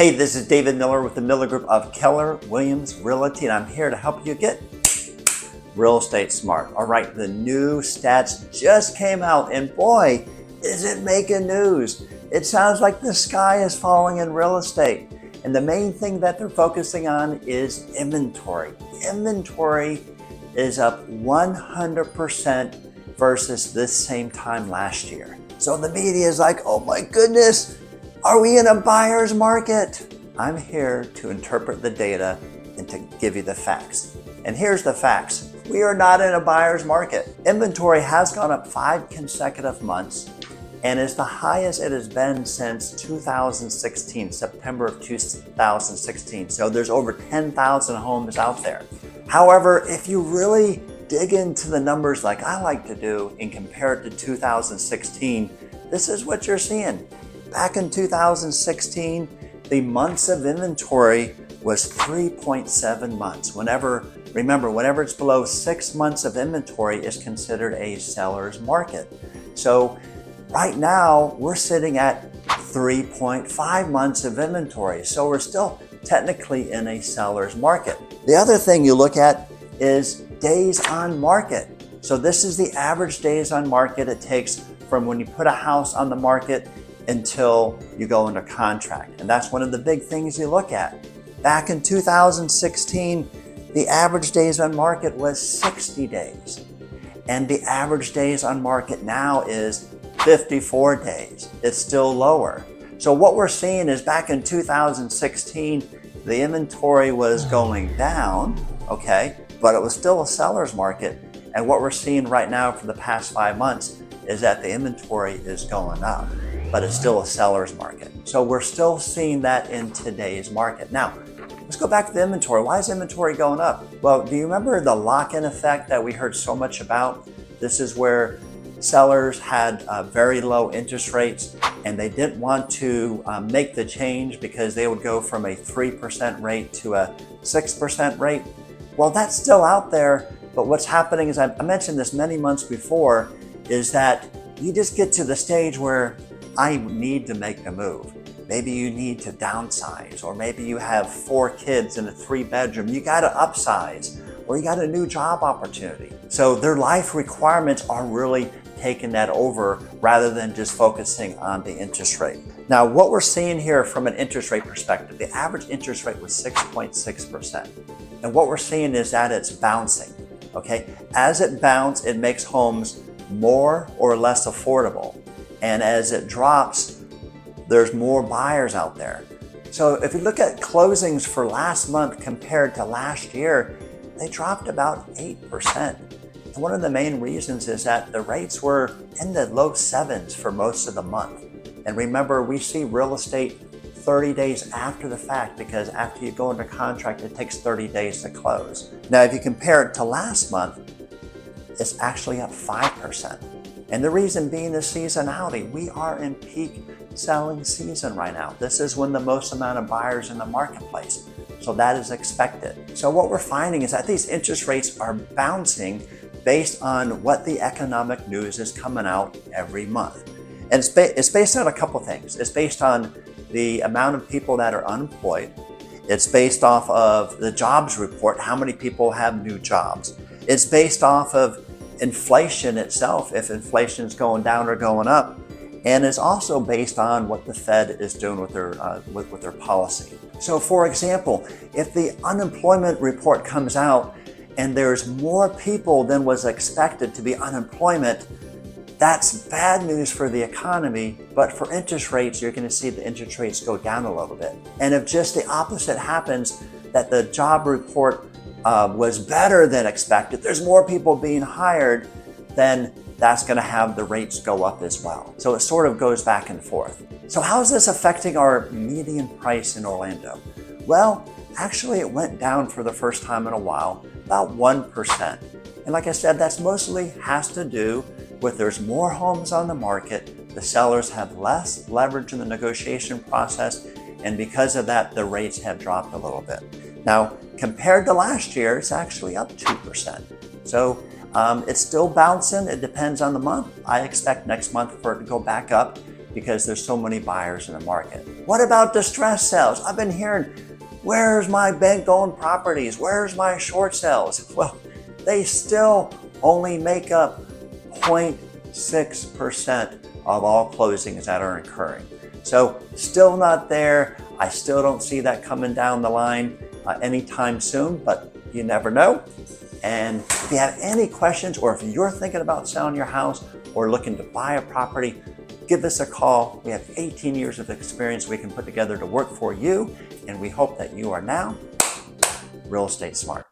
Hey, this is David Miller with the Miller Group of Keller Williams Realty, and I'm here to help you get real estate smart. All right, the new stats just came out, and boy, is it making news. It sounds like the sky is falling in real estate. And the main thing that they're focusing on is inventory. Inventory is up 100% versus this same time last year. So the media is like, oh my goodness, are we in a buyer's market? I'm here to interpret the data and to give you the facts. And here's the facts. We are not in a buyer's market. Inventory has gone up 5 consecutive months and is the highest it has been since 2016, September of 2016. So there's over 10,000 homes out there. However, if you really dig into the numbers like I like to do and compare it to 2016, this is what you're seeing. Back in 2016, the months of inventory was 3.7 months. Remember, whenever it's below 6 months of inventory is considered a seller's market. So right now, we're sitting at 3.5 months of inventory. So we're still technically in a seller's market. The other thing you look at is days on market. So this is the average days on market it takes from when you put a house on the market until you go into contract. And that's one of the big things you look at. Back in 2016, the average days on market was 60 days. And the average days on market now is 54 days. It's still lower. So what we're seeing is back in 2016, the inventory was going down, okay, but it was still a seller's market. And what we're seeing right now for the past 5 months is that the inventory is going up, but it's still a seller's market. So we're still seeing that in today's market. Now, let's go back to the inventory. Why is inventory going up? Well, do you remember the lock-in effect that we heard so much about? This is where sellers had very low interest rates and they didn't want to make the change because they would go from a 3% rate to a 6% rate. Well, that's still out there, but what's happening is, I mentioned this many months before, is that you just get to the stage where I need to make a move. Maybe you need to downsize, or maybe you have 4 kids in a 3-bedroom. You got to upsize, or you got a new job opportunity. So their life requirements are really taking that over rather than just focusing on the interest rate. Now, what we're seeing here from an interest rate perspective, the average interest rate was 6.6%. And what we're seeing is that it's bouncing, okay? As it bounces, it makes homes more or less affordable. And as it drops, there's more buyers out there. So if you look at closings for last month compared to last year, they dropped about 8%. And one of the main reasons is that the rates were in the low 7s for most of the month. And remember, we see real estate 30 days after the fact, because after you go under contract, it takes 30 days to close. Now, if you compare it to last month, it's actually up 5%. And the reason being is seasonality. We are in peak selling season right now. This is when the most amount of buyers in the marketplace. So that is expected. So what we're finding is that these interest rates are bouncing based on what the economic news is coming out every month. And it's based on a couple things. It's based on the amount of people that are unemployed. It's based off of the jobs report, how many people have new jobs. It's based off of inflation itself, if inflation is going down or going up. And it's also based on what the Fed is doing with their policy. So for example, if the unemployment report comes out and there's more people than was expected to be unemployment, that's bad news for the economy, but for interest rates, you're going to see the interest rates go down a little bit. And if just the opposite happens, that the job report was better than expected, there's more people being hired, then that's going to have the rates go up as well. So it sort of goes back and forth. So how is this affecting our median price in Orlando? Well, actually it went down for the first time in a while, about 1%. And like I said, that's mostly has to do with there's more homes on the market, the sellers have less leverage in the negotiation process, and because of that, the rates have dropped a little bit. Now, compared to last year, it's actually up 2%. So it's still bouncing. It depends on the month. I expect next month for it to go back up. because there's so many buyers in the market. What about distress sales? I've been hearing, where's my bank-owned properties? Where's my short sales? Well, they still only make up 0.6% of all closings that are occurring. So still not there. I still don't see that coming down the line anytime soon, but you never know. And if you have any questions, or if you're thinking about selling your house or looking to buy a property, give us a call. We have 18 years of experience we can put together to work for you, and we hope that you are now real estate smart.